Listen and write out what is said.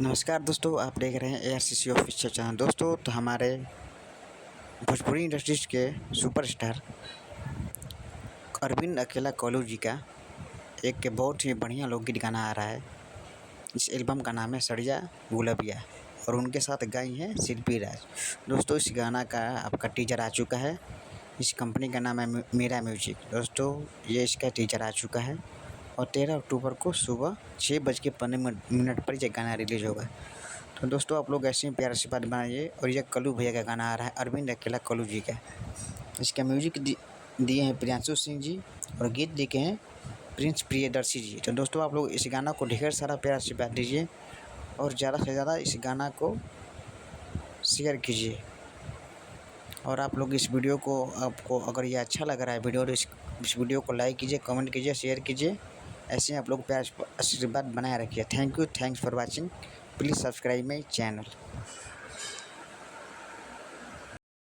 नमस्कार दोस्तों, आप देख रहे हैं ARCC ऑफिशियल चैनल। दोस्तों, तो हमारे भोजपुरी इंडस्ट्रीज के सुपरस्टार अरविंद अकेला कौलू जी का एक बहुत ही बढ़िया लोकगीत गाना आ रहा है। इस एल्बम का नाम है सड़िया गुलबिया और उनके साथ गाई हैं शिल्पी राज। दोस्तों, इस गाना का आपका टीजर आ चुका है। इस कंपनी का नाम है मेरा म्यूजिक। दोस्तों, ये इसका टीजर आ चुका है और 13 अक्टूबर को सुबह 6:15 पर यह गाना रिलीज़ होगा। तो दोस्तों, आप लोग ऐसे ही प्यार से बात बनाइए। और यह कल्लू भैया का गाना आ रहा है, अरविंद अकेला कल्लू जी का। इसका म्यूजिक दिए हैं प्रियांशु सिंह जी और गीत लिखे हैं प्रिंस प्रियदर्शी जी। तो दोस्तों, आप लोग इस गाना को ढेर सारा प्यार से बात दीजिए और ज़्यादा से ज़्यादा इस गाना को शेयर कीजिए। और आप लोग इस वीडियो को, आपको अगर ये अच्छा लग रहा है वीडियो, तो इस वीडियो को लाइक कीजिए, कमेंट कीजिए, शेयर कीजिए। ऐसे आप लोग प्यार आशीर्वाद बनाए रखिए। Thank you, thanks for watching. Please subscribe my channel.